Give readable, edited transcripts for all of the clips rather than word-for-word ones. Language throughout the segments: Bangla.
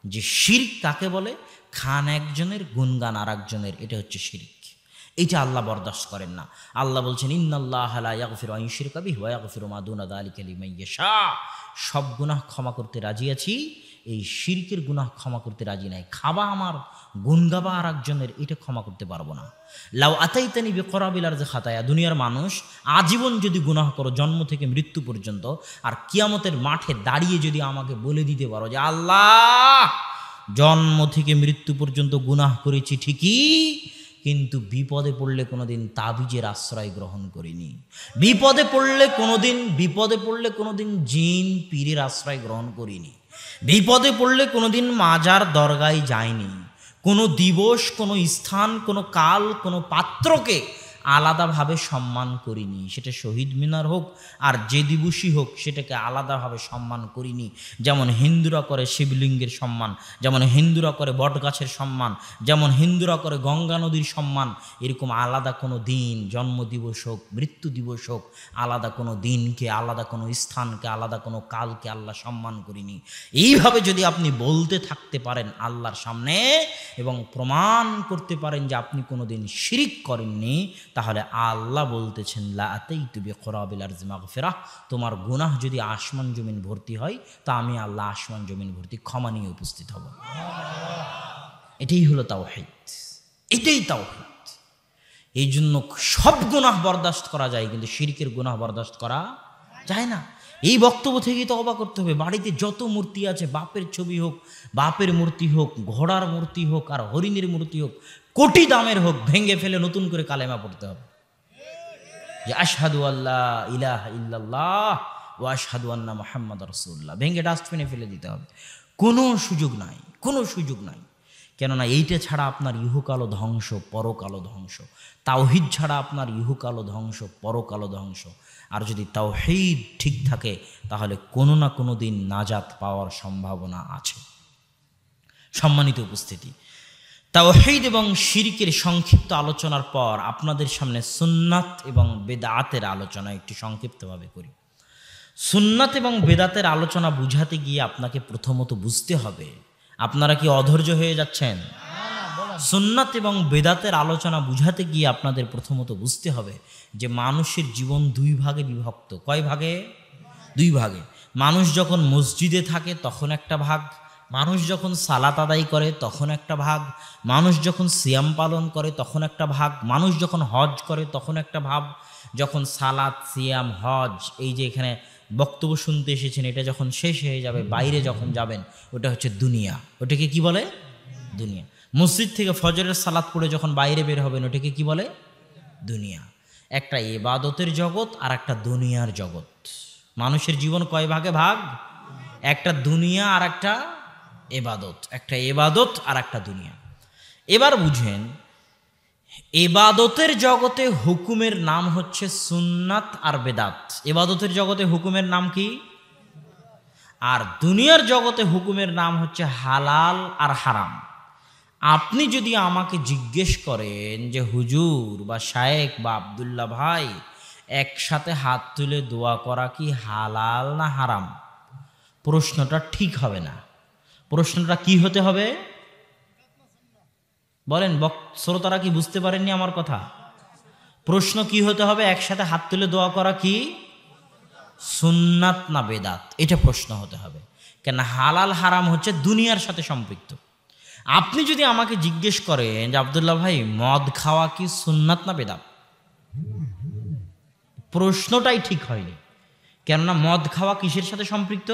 যে শিরক কাকে বলে? খান একজনের, গুনগান আর একজনের, এটা হচ্ছে শিরক। এটা আল্লাহ বরদাস্ত করেন না। আল্লাহ বলছেন ইন্নাল্লাহা লা ইয়াগফিরু আন ইউশরিকা বিহি ওয়া ইয়াগফিরু মা দুনা যালিকা লিমান ইয়াশা। সব গুনাহ ক্ষমা করতে রাজি আছি, এই শিরকের গুনাহ ক্ষমা করতে রাজি নাই। খাবা আমার, গুন গাবা আর একজনের, এটা ক্ষমা করতে পারবো না। লাউ আতাইতানি বিকরাবিল আরজি খাতায়া, দুনিয়ার মানুষ আজীবন যদি গুনাহ করো জন্ম থেকে মৃত্যু পর্যন্ত, আর কিয়ামতের মাঠে দাঁড়িয়ে যদি আমাকে বলে দিতে পারো যে আল্লাহ জন্ম থেকে মৃত্যু পর্যন্ত গুনাহ করেছি ঠিকই, কিন্তু বিপদে পড়লে কোনোদিন তাবিজের আশ্রয় গ্রহণ করিনি, বিপদে পড়লে কোনোদিন জিন পীরের আশ্রয় গ্রহণ করিনি, বিপদে পড়লে কোনোদিন মাজার দরগায় যায়নি, কোনো দিবস, কোনো স্থান, কোনো কাল, কোনো পাত্রকে আলাদাভাবে সম্মান করিনি, সেটা শহীদ মিনার হোক আর যে দিবসই হোক, সেটাকে আলাদাভাবে সম্মান করিনি। যেমন হিন্দুরা করে শিবলিঙ্গের সম্মান, যেমন হিন্দুরা করে বটগাছের সম্মান, যেমন হিন্দুরা করে গঙ্গা নদীর সম্মান, এরকম আলাদা কোনো দিন, জন্মদিবস হোক, মৃত্যু দিবস হোক, আলাদা কোনো দিনকে, আলাদা কোনো স্থানকে, আলাদা কোনো কালকে আল্লাহ সম্মান করিনি। এইভাবে যদি আপনি বলতে থাকতে পারেন আল্লাহর সামনে এবং প্রমাণ করতে পারেন যে আপনি কোনো দিন শিরিক করেননি, তাহলে আল্লাহ বলতেছেন লা আতাইতু বিকরাবিল আরজি মাগফিরাহ, তোমার গুনাহ যদি আসমান জমিন ভর্তি হয়, তা আমি আল্লাহ আসমান জমিন ভর্তি ক্ষমা নিয়ে উপস্থিত হব। এটাই হলো তাওহীদ, এটাই তাওহীদ। এই জন্য সব গুনাহ বরদাস্ত করা যায়, কিন্তু শিরকের গুনাহ বরদাস্ত করা যায় না। এই বক্তব্য থেকেই তওবা করতে হবে। বাড়িতে যত মূর্তি আছে, বাপের ছবি হোক, বাপের মূর্তি হোক, ঘোড়ার মূর্তি হোক, আর হরিণের মূর্তি হোক, কোটি দামের হোক, ভেঙে ফেলে নতুন করে কালেমা পড়তে হবে যে আশহাদু আল্লা ইলাহা ইল্লাল্লাহ ওয়া আশহাদু আন্না মুহাম্মাদুর রাসূলুল্লাহ। ভেঙে ডাস্টবিনে ফেলে দিতে হবে। কোনো সুযোগ নাই, কোনো সুযোগ নাই। কেননা এইটা ছাড়া আপনার ইহকালও ধ্বংস, পরকালও ধ্বংস। তাওহীদ ছাড়া আপনার ইহকালও ধ্বংস, পরকালও ধ্বংস। আর যদি তাওহীদ ঠিক থাকে, তাহলে কোনো না কোনো দিন নাজাত পাওয়ার সম্ভাবনা আছে। সম্মানিত উপস্থিতি, তাওহীদ এবং শিরকের সংক্ষিপ্ত আলোচনার পর আপনাদের সামনে সুন্নাত এবং বেদাতের আলোচনা একটু সংক্ষিপ্তভাবে করি। সুন্নাত এবং বেদাতের আলোচনা বুঝাতে গিয়ে আপনাকে প্রথমত বুঝতে হবে, আপনারা কি অধৈর্য হয়ে যাচ্ছেন? সুন্নাত এবং বেদাতের আলোচনা বুঝাতে গিয়ে আপনাদের প্রথমত বুঝতে হবে যে মানুষের জীবন দুই ভাগে বিভক্ত। কয় ভাগে? দুই ভাগে। মানুষ যখন মসজিদে থাকে তখন একটা ভাগ, মানুষ যখন সালাত আদায় করে তখন একটা ভাগ, মানুষ যখন সিয়াম পালন করে তখন একটা ভাগ, মানুষ যখন হজ করে তখন একটা ভাব। যখন সালাত, সিয়াম, হজ, এই যে এখানে বক্তব্য শুনতে এসেছেন, এটা যখন শেষ হয়ে যাবে, বাইরে যখন যাবেন, ওটা হচ্ছে দুনিয়া। ওটাকে কি বলে? দুনিয়া। মসজিদ থেকে ফজরের সালাত পড়ে যখন বাইরে বের হবেন, ওটাকে কি বলে? দুনিয়া। একটা ইবাদতের জগৎ আর একটা দুনিয়ার জগৎ। মানুষের জীবন কয় ভাগে ভাগ? একটা দুনিয়া আর একটা ইবাদত, একটা ইবাদত আর একটা দুনিয়া। এবার বুঝেন, ইবাদতের জগতে হুকুমের নাম হচ্ছে সুন্নাত আর বেদাত। ইবাদতের জগতে হুকুমের নাম কি? আর দুনিয়ার জগতে হুকুমের নাম হচ্ছে হালাল আর হারাম। আপনি যদি আমাকে জিজ্ঞেস করেন যে হুজুর বা শায়েখ বা আব্দুল্লাহ ভাই, একসাথে হাত তুলে দোয়া করা কি হালাল না হারাম? প্রশ্নটা ঠিক হবে না। প্রশ্নটা কি হতে হবে বলেন? শ্রোতারা কি বুঝতে পারেননি আমার কথা? প্রশ্ন কি হতে হবে? একসাথে হাত তুলে দোয়া করা কি সুন্নাত না বেদাত? এটা প্রশ্ন হতে হবে। কেন? হালাল হারাম হচ্ছে দুনিয়ার সাথে সম্পৃক্ত। আপনি যদি আমাকে জিজ্ঞেস করেন যে আব্দুল্লাহ ভাই, মদ খাওয়া কি সুন্নাত না বেদাত, প্রশ্নটাই ঠিক হয়নি। কেননা মদ খাওয়া কিসের সাথে সম্পৃক্ত?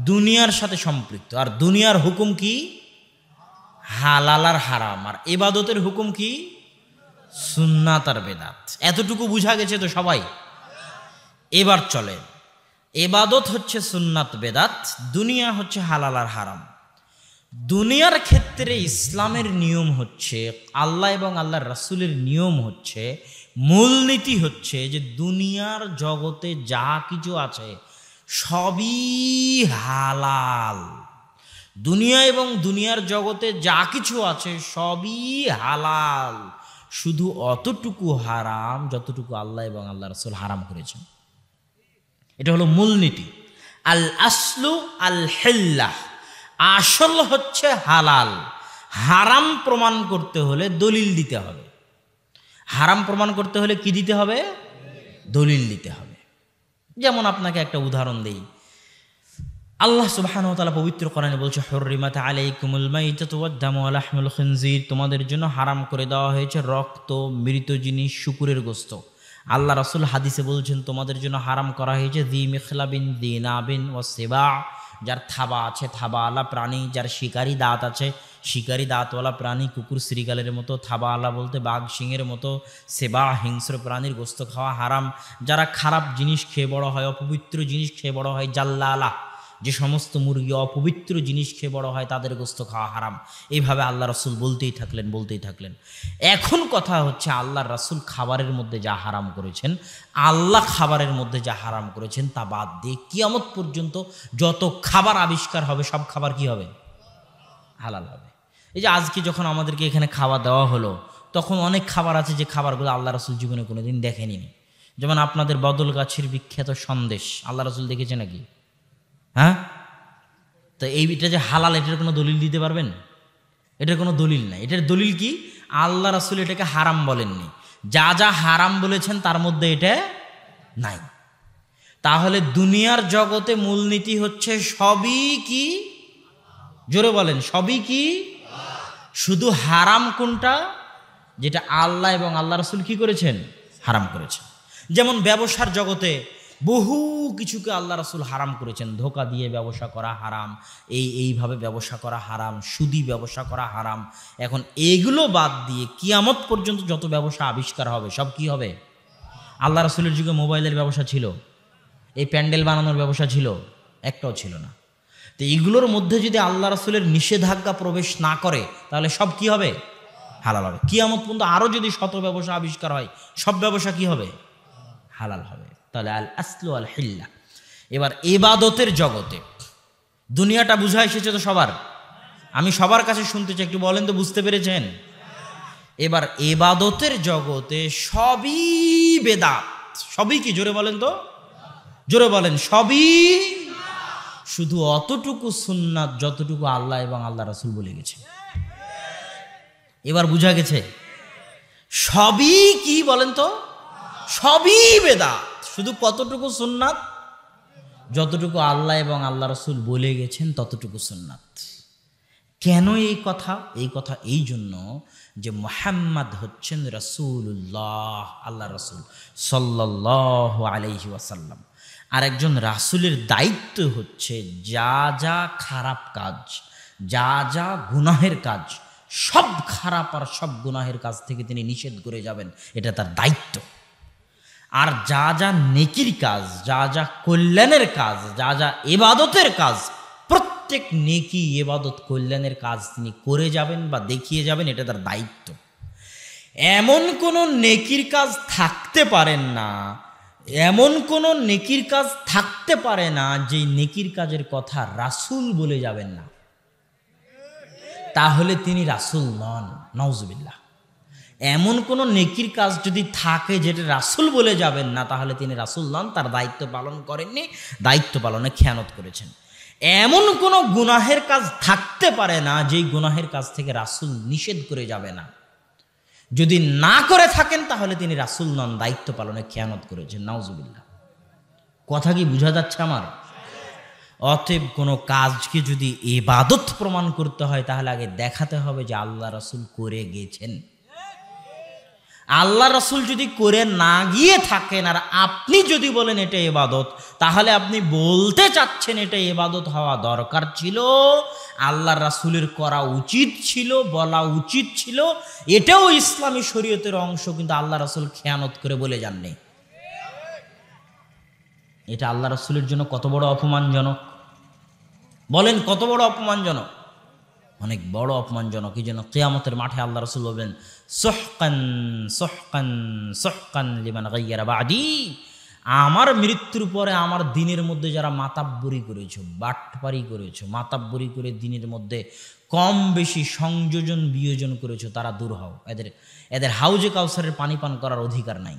দুনিয়ার সাথে সম্পৃক্ত। আর দুনিয়ার হুকুম কি? হালাল আর হারাম। আর ইবাদতের হুকুম কি? সুন্নাত আর বেদাত। এতটুকু বুঝা গেছে তো সবাই? এবার চলে, ইবাদত হচ্ছে সুন্নাত বেদাত, দুনিয়া হচ্ছে হালাল আর হারাম। দুনিয়ার ক্ষেত্রে ইসলামের নিয়ম হচ্ছে, আল্লাহ এবং আল্লাহর রাসূলের নিয়ম হচ্ছে, মূলনীতি হচ্ছে যে দুনিয়ার জগতে যা কিছু আছে সবই হালাল। দুনিয়া এবং দুনিয়ার জগতে যা কিছু আছে সবই হালাল, শুধু অতটুকু হারাম যতটুকু আল্লাহ এবং আল্লাহ রাসূল হারাম করেছেন। এটা হলো মূলনীতি। আল আসলু আল হিল্লাহ, আসল হচ্ছে হালাল। হারাম প্রমাণ করতে হলে দলিল দিতে হবে। হারাম প্রমাণ করতে হলে কি দিতে হবে? দলিল দিতে হবে। যেমন আপনাকে একটা উদাহরণ দেই, আল্লাহ সুবহানাহু ওয়া তাআলা পবিত্র কোরআনে বলছে, হুররিমাত আলাইকুমুল মাইতাতু ওয়াদ-দামু ওয়া লাহমুল খিনজির, তোমাদের জন্য হারাম করে দেওয়া হয়েছে রক্ত, মৃত জিনিস, শূকরের গোশত। আল্লাহ রাসূল হাদিসে বলছেন, তোমাদের জন্য হারাম করা হয়েছে যী মিখলাবিন, যী নাবিন ওয়া সিবা, যার থাবা আছে, থাবাওয়ালা প্রাণী, যার শিকারি দাঁত আছে, শিকারি দাঁতওয়ালা প্রাণী, কুকুর শ্রীগালের মতো, থাবাওয়ালা বলতে বাঘ সিংহের মতো, সেবা হিংস্র প্রাণীর গোশত খাওয়া হারাম। যারা খারাপ জিনিস খেয়ে বড় হয়, অপবিত্র জিনিস খেয়ে বড় হয়, জাল্লালা, যে সমস্ত মুরগি অপবিত্র জিনিস খেয়ে বড় হয় তাদের গোশত খাওয়া হারাম। এইভাবে আল্লাহ রাসূল বলতেই থাকলেন। এখন কথা হচ্ছে, আল্লাহর রাসূল খাবারের মধ্যে যা হারাম করেছেন, আল্লাহ খাবারের মধ্যে যা হারাম করেছেন তা বাদ দিয়ে কিয়ামত পর্যন্ত যত খাবার আবিষ্কার হবে সব খাবার কি হবে? হালাল হবে। এই যে আজকে যখন আমাদেরকে এখানে খাওয়া দেওয়া হলো, তখন অনেক খাবার আছে যে খাবারগুলো আল্লাহ রাসূল জীবনে কোনোদিন দেখেনি। যেমন আপনাদের বদলগাছির বিখ্যাত সন্দেশ, আল্লাহ রাসূল দেখেছে নাকি? হ্যাঁ? তো এইটা যে হালাল, এটার কোনো দলিল দিতে পারবেন? এটার কোনো দলিল নাই। এটার দলিল কি? আল্লাহ রাসূল এটাকে হারাম বলেননি, যা যা হারাম বলেছেন তার মধ্যে এটা নাই। তাহলে দুনিয়ার জগতে মূলনীতি হচ্ছে সবই কি? জোরে বলেন, সবই কি? শুধু হারাম কোনটা? যেটা আল্লাহ এবং আল্লাহ রাসূল কি করেছেন? হারাম করেছেন। যেমন ব্যবসার জগতে বহু কিছুকে আল্লাহ রাসূল হারাম করেছেন। ধোঁকা দিয়ে ব্যবসা করা হারাম, এইভাবে ব্যবসা করা হারাম, সুদি ব্যবসা করা হারাম। এখন এগুলো বাদ দিয়ে কিয়ামত পর্যন্ত যত ব্যবসা আবিষ্কার হবে সব কি হবে? আল্লাহ রাসূলের যুগে মোবাইলের ব্যবসা ছিল, এই প্যান্ডেল বানানোর ব্যবসা ছিল? একটাও ছিল না। তো এইগুলোর মধ্যে যদি আল্লাহ রাসূলের নিষেধাজ্ঞা প্রবেশ না করে তাহলে সব কি হবে? হালাল হবে। কিয়ামত পর্যন্ত আরও যদি শত ব্যবসা আবিষ্কার হয়, সব ব্যবসা কি হবে? হালাল হবে। তাহলে আল আসলু আল হিল্লা। এবার ইবাদতের জগতে দুনিয়াটা বুঝা এসেছে তো সবার? আমি সবার কাছে শুনতে চাই, একটু বলেন তো বুঝতে পেরেছেন? এবার ইবাদতের জগতে সবই বেদাত। সবই কি? জোরে বলেন তো, জোরে বলেন, সবই। শুধু অতটুকু সুন্নাত যতটুকু আল্লাহ এবং আল্লাহ রাসূল বলে গেছে। এবার বুঝা গেছে সবই কি? বলেন তো, সবই বেদাত। শুধু কতটুকু সুন্নাত? যতটুকু আল্লাহ এবং আল্লাহ রাসূল বলে গেছেন ততটুকু সুন্নাত। কেন এই কথা? এই কথা এই জন্য যে মুহাম্মদ হচ্ছেন রাসূলুল্লাহ, আল্লাহ রাসূল সাল্লাল্লাহু আলাইহি ওয়াসাল্লাম। আর একজন রাসূলের দায়িত্ব হচ্ছে যা যা খারাপ কাজ, যা যা গুনাহের কাজ, সব খারাপ আর সব গুনাহের কাজ থেকে তিনি নিষেধ করে যাবেন, এটা তার দায়িত্ব। আর যা যা নেকির কাজ, যা যা কল্যাণের কাজ, যা যা ইবাদতের কাজ, প্রত্যেক নেকি, ইবাদত, কল্যাণের কাজ তিনি করে যাবেন বা দেখিয়ে যাবেন, এটা তার দায়িত্ব। এমন কোনো নেকির কাজ থাকতে পারেন না, এমন কোনো নেকির কাজ থাকতে পারে না যে নেকির কাজের কথা রাসূল বলে যাবেন না, তাহলে তিনি রাসূল নন। নাউজুবিল্লাহ। এমন কোনো নেকির কাজ যদি থাকে যেটা রাসূল বলে যাবেন না, তাহলে তিনি রাসূল নন, তার দায়িত্ব পালন করেননি, দায়িত্ব পালনে খেয়ানত করেছেন। এমন কোনো গুনাহের কাজ থাকতে পারে না যেই গুনাহের কাজ থেকে রাসূল নিষেধ করে যাবে না। যদি না করে থাকেন তাহলে তিনি রাসূল নন, দায়িত্ব পালনে খেয়ানত করেছেন। নাউজুবিল্লাহ। কথা কি বোঝা যাচ্ছে আমার? অতএব কোনো কাজকে যদি ইবাদত প্রমাণ করতে হয় তাহলে আগে দেখাতে হবে যে আল্লাহ রাসূল করে গেছেন। আল্লাহ রাসূল যদি করে না গিয়ে থাকেন আর আপনি যদি বলেন এটা ইবাদত, তাহলে আপনি বলতে চাচ্ছেন এটা ইবাদত হওয়া দরকার ছিল, আল্লাহ রাসূলের করা উচিত ছিল, বলা উচিত ছিল, এটাও ইসলামী শরীয়তের অংশ, কিন্তু আল্লাহ রাসূল খেয়ানত করে বলে যাননি। এটা আল্লাহ রাসূলের জন্য কত বড় অপমানজনক বলেন, কত বড় অপমানজনক? অনেক বড় অপমানজনক। এই জন্য কিয়ামতের মাঠে আল্লাহ রাসূল বলবেন, সুহকান সুহকান সুহকান লিমান গায়্যারা বাদি। আমার মৃত্যুর পরে আমার দিনের মধ্যে যারা মাতাব্বরি করেছো, বাটপারি করেছো, মাতাব্বরি করে দিনের মধ্যে কম বেশি সংযোজন বিয়োজন করেছো, তারা দূর হও। এদের হাউজে কাউসারের পানি পান করার অধিকার নাই।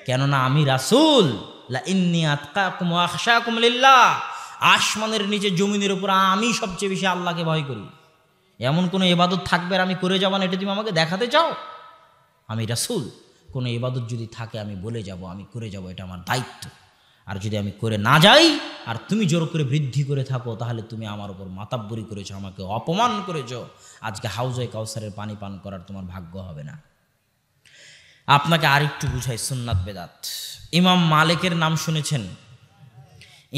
কেননা আমি রাসূল, লা ইন্নী আতকাকুম ওয়া আখশাকুম লিল্লাহ, আসমানের নিচে জমিনের উপর আমি সবচেয়ে বেশি আল্লাহকে ভয় করি, এমন কোনো ইবাদত থাকবে আর আমি করে যাব না, এটা তুমি আমাকে দেখাতে চাও? আমি রাসূল, কোনো ইবাদত যদি থাকে আমি বলে যাব, আমি করে যাব, এটা আমার দায়িত্ব। আর যদি আমি করে না যাই আর তুমি জোর করে বৃদ্ধি করে থাকো, তাহলে তুমি আমার উপর মাতাব্বরি করেছো, আমাকে অপমান করেছো, আজকে হাউজে কাউসারের পানি পান করার তোমার ভাগ্য হবে না। আপনাকে আরেকটু বুঝাই সুন্নাত বেদাত। ইমাম মালিকের নাম শুনেছেন?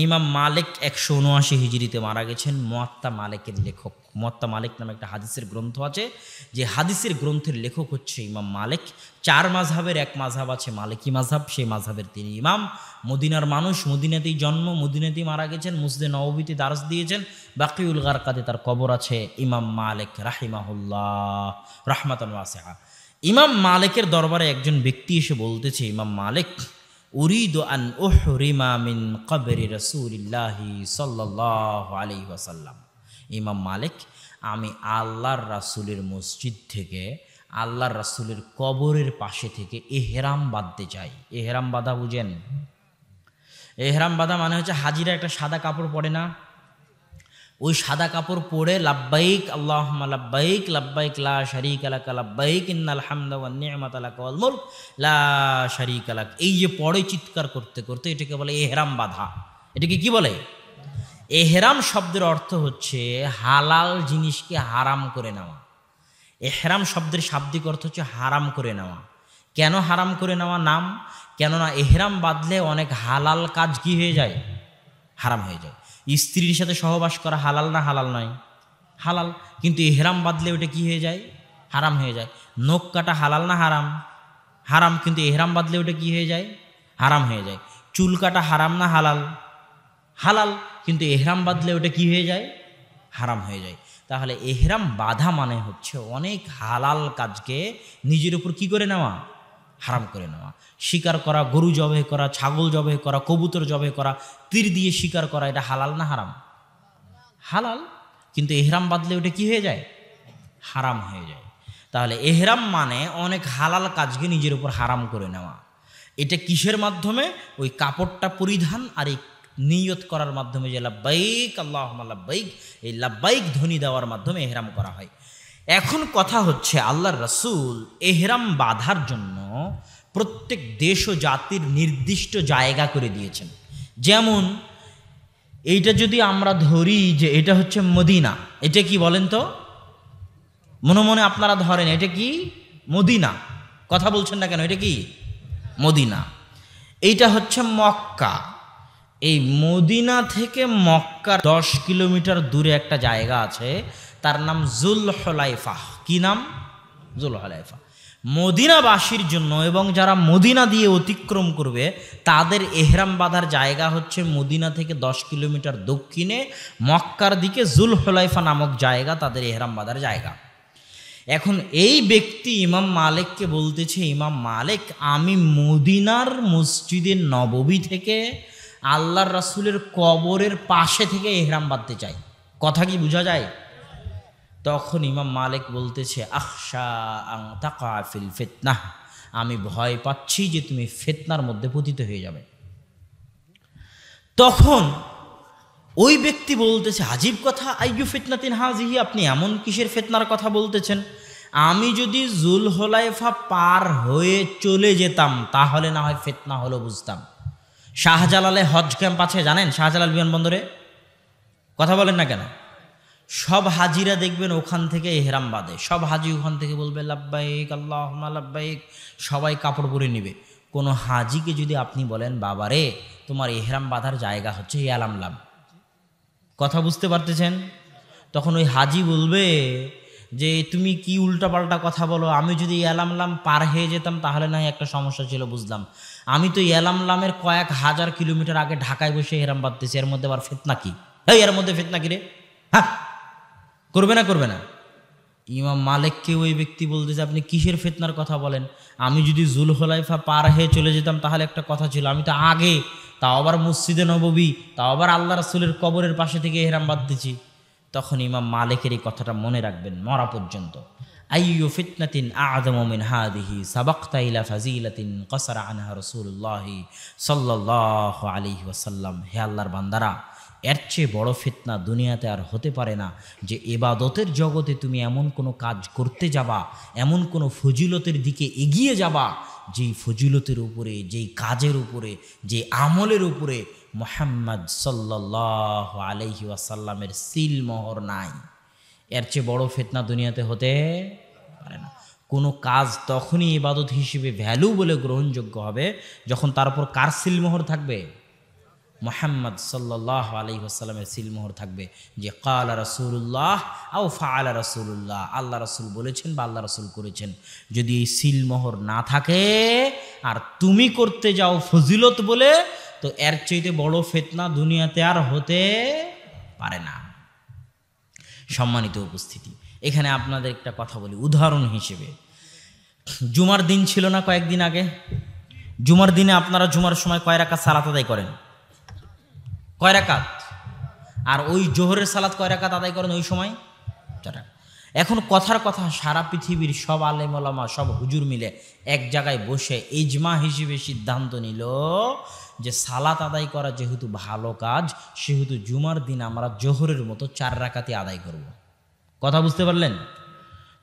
ইমাম মালিক 179 হিজরিতে মারা গেছেন। মুয়াত্তা মালিকের লেখক। মুয়াত্তা মালিক নামে একটা হাদিসের গ্রন্থ আছে, যে হাদিসের গ্রন্থের লেখক হচ্ছে ইমাম মালিক। 4 মাযহাবের এক মাযহাব আছে মালিকি মাযহাব, সেই মাযহাবের তিনি ইমাম। মদিনার মানুষ, মদিনাতেই জন্ম, মদিনাতেই মারা গেছেন। মসজিদে নববীতে দারস দিয়েছেন। বাকিউল গারকাতে তার কবর আছে। ইমাম মালিক রাহিমাহুল্লাহ রাহমাতান ওয়াসিআ। ইমাম মালিকের দরবারে একজন ব্যক্তি এসে বলতেছে, ইমাম মালিক, উরিদু আন উহরিমা মিন কবরি রাসূলিল্লাহি সাল্লাল্লাহু আলাইহি ওয়াসাল্লাম। ইমাম মালিক, আমি আল্লাহর রাসূলের মসজিদ থেকে, আল্লাহর রাসূলের কবরের পাশে থেকে ইহরাম বাঁধতে চাই। ইহরাম বাঁধা বুঝেন? ইহরাম বাঁধা মানে হচ্ছে হাজিরা একটা সাদা কাপড় পরে না, ওই সাদা কাপড় পরে লাব্বাইক আল্লাহুম্মা লাব্বাইক লাব্বাইক লা শারীকা লাক লাব্বাইক ইন্নাল হামদা ওয়ান নি'মাতা লাক ওয়াল মুলক লা শারীকা লাক, এই যে পড়ে চিৎকার করতে করতে, এটাকে বলে ইহরাম বাঁধা। এটাকে কি বলে? ইহরাম শব্দের অর্থ হচ্ছে হালাল জিনিসকে হারাম করে নেওয়া। ইহরাম শব্দের শাব্দিক অর্থ হচ্ছে হারাম করে নেওয়া। কেন হারাম করে নেওয়া নাম? কেননা ইহরাম বাঁধলে অনেক হালাল কাজ কি হয়ে যায়? হারাম হয়ে যায়। স্ত্রীর সাথে সহবাস করা হালাল না হালাল নয়? হালাল। কিন্তু ইহরাম বাঁধলে ওটা কি হয়ে যায়? হারাম হয়ে যায়। নখ কাটা হালাল না হারাম? হারাম। কিন্তু ইহরাম বাঁধলে ওটা কি হয়ে যায়? হারাম হয়ে যায়। চুল কাটা হারাম না হালাল? হালাল। কিন্তু ইহরাম বাঁধলে ওটা কি হয়ে যায়? হারাম হয়ে যায়। তাহলে ইহরাম বাঁধা মানে হচ্ছে অনেক হালাল কাজকে নিজের উপর কি করে নেওয়া? হারাম করে নেওয়া। শিকার করা, গরু জবাই করা, ছাগল জবাই করা, কবুতর জবাই করা, তীর দিয়ে শিকার করা, এটা হালাল না হারাম? হালাল। কিন্তু ইহরাম বাঁধলে ওটা কি হয়ে যায়? হারাম হয়ে যায়। তাহলে ইহরাম মানে অনেক হালাল কাজকে নিজের উপর হারাম করে নেওয়া। এটা কিসের মাধ্যমে? ওই কাপড়টা পরিধান আর এই নিয়ত করার মাধ্যমে, যে লাব্বাইক আল্লাহুম্মা লাব্বাইক, এই লাব্বাইক ধ্বনি দেওয়ার মাধ্যমে ইহরাম করা হয়। এখন কথা হচ্ছে, আল্লাহর রাসূল ইহরাম বাঁধার জন্য প্রত্যেক দেশ ও জাতির নির্দিষ্ট জায়গা করে দিয়েছেন। যেমন এইটা যদি আমরা ধরি যে এটা হচ্ছে মদিনা, এটা কি বলেন তো? মনে মনে আপনারা ধরেন এটা কি? মদিনা। কথা বলছেন না কেন? এটা কি মদিনা। এইটা হচ্ছে মক্কা। এই মদিনা থেকে মক্কা 10 কিলোমিটার দূরে একটা জায়গা আছে, তার নাম যুলহুলাইফা। কি নাম? যুলহুলাইফা। মদিনাবাসীর জন্য এবং যারা মদিনা দিয়ে অতিক্রম করবে তাদের ইহরাম বাঁধার জায়গা হচ্ছে মদিনা থেকে 10 কিলোমিটার দক্ষিণে মক্কার দিকে যুলহুলাইফা নামক জায়গা তাদের ইহরাম বাঁধার জায়গা। এখন এই ব্যক্তি ইমাম মালিককে বলতেছে, ইমাম মালিক, আমি মদিনার মসজিদে নববী থেকে আল্লাহর রাসূলের কবরের পাশে থেকে ইহরাম বাঁধতে চাই। কথা কি বোঝা যায়? তখন ইমাম মালিক বলতেছে, আখশা আন তাকা ফিল ফিতনাহ, আমি ভয় পাচ্ছি যে তুমি ফিতনার মধ্যে পতিত হয়ে যাবে। তখন ওই ব্যক্তি বলতেছে, আজীব কথা, আইয়ু ফিতনাতিন হাজিহি, আপনি এমন কিসের ফিতনার কথা বলতেছেন? আমি যদি যুলহুলাইফা পার হয়ে চলে যেতাম তাহলে না হয় ফিতনা হলো বুঝতাম। শাহজালালে হজ ক্যাম্প আছে জানেন? শাহজালাল বিমানবন্দরে। কথা বলেন না কেন? সব হাজিরা দেখবেন ওখান থেকে ইহরাম বাঁধে। সব হাজি ওখান থেকে বলবে লাব্বাইক আল্লাহুম্মা লাব্বাইক, সবাই কাপড় পরে নেবে। কোনো হাজিকে যদি আপনি বলেন, বাবারে তোমার ইহরাম বাঁধার জায়গা হচ্ছে ইয়ালামলাম, কথা বুঝতে পারতেছেন? তখন ওই হাজি বলবে যে তুমি কি উল্টাপাল্টা কথা বলো, আমি যদি ইয়ালামলাম পার হয়ে যেতাম তাহলে না একটা সমস্যা ছিল বুঝলাম, আমি তো ইয়ালামলামের কয়েক হাজার কিলোমিটার আগে ঢাকায় বসে ইহরাম বাঁধতেছি, এর মধ্যে আবার ফিতনা কি? এই এর মধ্যে ফিতনা কি রে? হ্যাঁ, করবে না করবে না? ইমাম মালিককে ওই ব্যক্তি বলতেছে, আপনি কিসের ফিতনার কথা বলেন? আমি যদি যুলহুলাইফা পার হয়ে চলে যেতাম তাহলে একটা কথা ছিল, আমি তো আগে, তাও আবার মসজিদে নববী, তাও আবার আল্লাহ রাসূলের কবরের পাশে থেকে ইহরাম বাঁধতেছি। তখন ইমাম মালিকের এই কথাটা মনে রাখবেন মরা পর্যন্ত। আইয়ু ফিতনাতিন আ'যামু মিন হাযিহি সাবাকতা ইলা ফাজিলাতিন কাসারা আনহা রাসূলুল্লাহ সাল্লাল্লাহু আলাইহি ওয়াসাল্লাম। হে আল্লাহর বান্দারা, এর চেয়ে বড় ফিতনা দুনিয়াতে আর হতে পারে না যে ইবাদতের জগতে তুমি এমন কোনো কাজ করতে যাবা, এমন কোনো ফজিলতের দিকে এগিয়ে যাবা যেই ফজিলতের উপরে, যেই কাজের উপরে, যে আমলের উপরে মুহাম্মদ সাল্লাল্লাহু আলাইহি ওয়াসাল্লামের সিল মোহর নাই। এর চেয়ে বড় ফিতনা দুনিয়াতে হতে পারে না। কোনো কাজ তখনই ইবাদত হিসেবে ভ্যালু বলে গ্রহণযোগ্য হবে যখন তার উপর কার সিলমোহর থাকবে? মুহাম্মদ সাল্লাল্লাহু আলাইহি ওয়াসাল্লামের সিলমোহর থাকবে যে ক্বালা রাসূলুল্লাহ আও ফাআলা রাসূলুল্লাহ, আল্লাহ রাসূল বলেছেন বা আল্লাহ রাসূল করেছেন। যদি এই সিলমোহর না থাকে আর তুমি করতে যাও ফজিলত বলে, তো এর চাইতে বড় ফিতনা দুনিয়াতে আর হতে পারে না। সম্মানিত উপস্থিতি, এখানে আপনাদের একটা কথা বলি উদাহরণ হিসেবে। জুমার দিন ছিল না কয়েকদিন আগে? জুমার দিনে আপনারা জুমার সময় কয় রাকাত সালাত আদায় করেন? কয় রাকাত? আর ওই জোহরের সালাত কয় রাকাত আদায় করেন ওই সময়? 4 রাকাত। এখন কথার কথা, সারা পৃথিবীর সব আলেম ওলামা, সব হুজুর মিলে এক জায়গায় বসে ইজমা হিসেবে সিদ্ধান্ত নিল যে সালাত আদায় করা যেহেতু ভালো কাজ, সেহেতু জুমার দিন আমরা জোহরের মতো 4 রাকাতই আদায় করব। কথা বুঝতে পারলেন?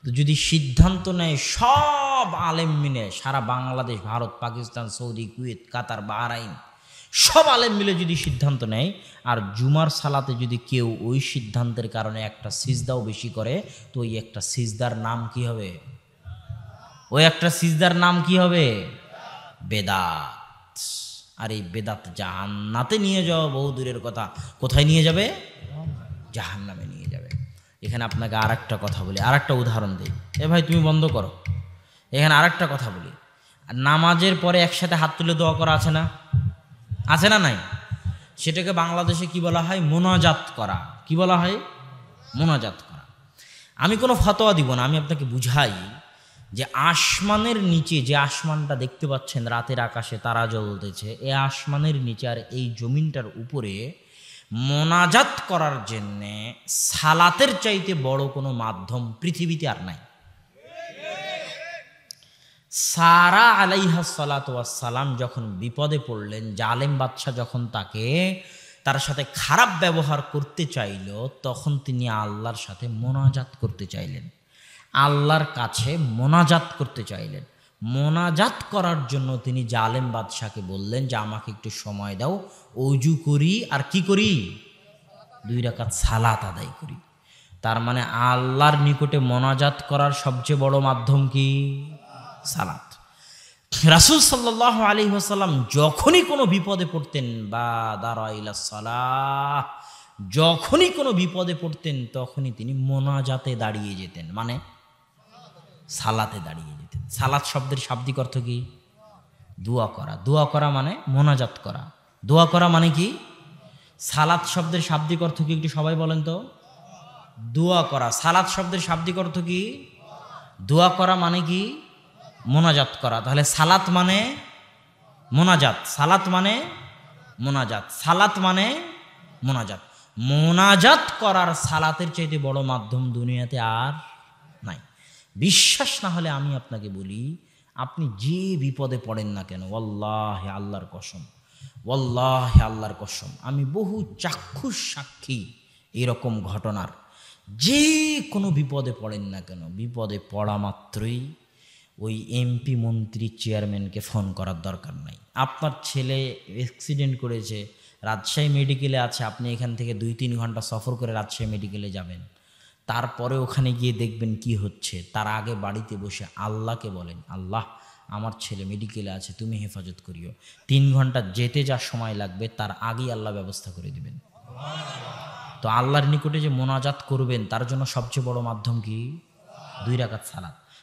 তো যদি সিদ্ধান্ত নেয় সব আলেম মিলে, সারা বাংলাদেশ, ভারত, পাকিস্তান, সৌদি, কুয়েত, কাতার, বাহরাইন, সব আলেম মিলে যদি সিদ্ধান্ত নেয়, আর জুমার সালাতে যদি কেউ ওই সিদ্ধান্তের কারণে একটা সিজদাও বেশি করে, তো ওই একটা সিজদার নাম কি হবে? ওই একটা সিজদার নাম কি হবে? বেদাত। আর এই বেদাত জাহান্নাতে নিয়ে যাওয়া বহু দূরের কথা, কোথায় নিয়ে যাবে? জাহান্নামে নিয়ে যাবে। এখানে আপনাকে আর একটা কথা বলি, আর একটা উদাহরণ দিই। ভাই তুমি বন্ধ করো। এখানে আর একটা কথা বলি, নামাজের পরে একসাথে হাত তুলে দোয়া করা আছে না? আছে না নাই? সেটাকে বাংলাদেশে কি বলা হয়? মোনাজাত করা। কি বলা হয়? মোনাজাত করা। আমি কোনো ফতোয়া দিব না, আমি আপনাকে বুঝাই যে আসমানের নিচে, যে আসমানটা দেখতে পাচ্ছেন রাতের আকাশে তারা জ্বলতেছে, এই আসমানের নিচে আর এই জমিনটার উপরে মোনাজাত করার জন্যে সালাতের চাইতে বড় কোনো মাধ্যম পৃথিবীতে আর নাই। সারা আলাইহা সালাতু ওয়াসসালাম যখন বিপদে পড়লেন, জালেম বাদশা যখন তার সাথে খারাপ ব্যবহার করতে চাইল, তখন তিনি আল্লাহর সাথে মোনাজাত করতে চাইলেন, আল্লাহর কাছে মোনাজাত করতে চাইলেন। মোনাজাত করার জন্য তিনি জালেম বাদশাকে বললেন যে আমাকে একটু সময় দাও, ওযু করি আর কি করি? 2 রাকাত সালাত আদায় করি। তার মানে আল্লাহর নিকটে মোনাজাত করার সবচেয়ে বড় মাধ্যম কি? সালাত। রাসূল সাল্লাল্লাহু আলাইহি ওয়াসাল্লাম যখনই কোনো বিপদে পড়তেন, বা দারা ইলাস সালাহ, যখনই কোনো বিপদে পড়তেন তখনই তিনি মোনাজাতে দাঁড়িয়ে যেতেন, মানে সালাতে দাঁড়িয়ে যেতেন। সালাত শব্দের শাব্দিক অর্থ কি? দোয়া করা। দোয়া করা মানে মোনাজাত করা। দোয়া করা মানে কি? সালাত শব্দের শাব্দিক অর্থ কি একটু সবাই বলেন তো? দোয়া করা। সালাত শব্দের শাব্দিক অর্থ কি? দোয়া করা মানে কি? মোনাজাত করা। তাহলে সালাত মানে মোনাজাত, সালাত মানে মোনাজাত, সালাত মানে মোনাজাত। মোনাজাত করার সালাতের চাইতে বড় মাধ্যম দুনিয়াতে আর নাই। বিশ্বাস না হলে আমি আপনাকে বলি, আপনি যে বিপদে পড়েন না কেন, ওয়াল্লাহি আল্লাহর কসম, ওয়াল্লাহি আল্লাহর কসম, আমি বহু চাক্ষুষ সাক্ষী এরকম ঘটনার। যে কোনো বিপদে পড়েন না কেন, বিপদে পড়া মাত্রই ওই এমপি, মন্ত্রী, চেয়ারম্যানকে ফোন করার দরকার নাই। আপনার ছেলে অ্যাক্সিডেন্ট করেছে, রাজশাহী মেডিকেলে আছে, আপনি এখান থেকে 2-3 ঘন্টা সফর করে রাজশাহী মেডিকেলে যাবেন, তারপরে ওখানে গিয়ে দেখবেন কি হচ্ছে। তার আগে বাড়িতে বসে আল্লাহকে বলেন, আল্লাহ আমার ছেলে মেডিকেলে আছে, তুমি হেফাজত করিও। 3 ঘন্টা যেতে যা সময় লাগবে তার আগেই আল্লাহ ব্যবস্থা করে দিবেন। তো আল্লাহর নিকটে যে মোনাজাত করবেন, তার জন্য সবচেয়ে বড় মাধ্যম কি? 2 রাকাত সালাত।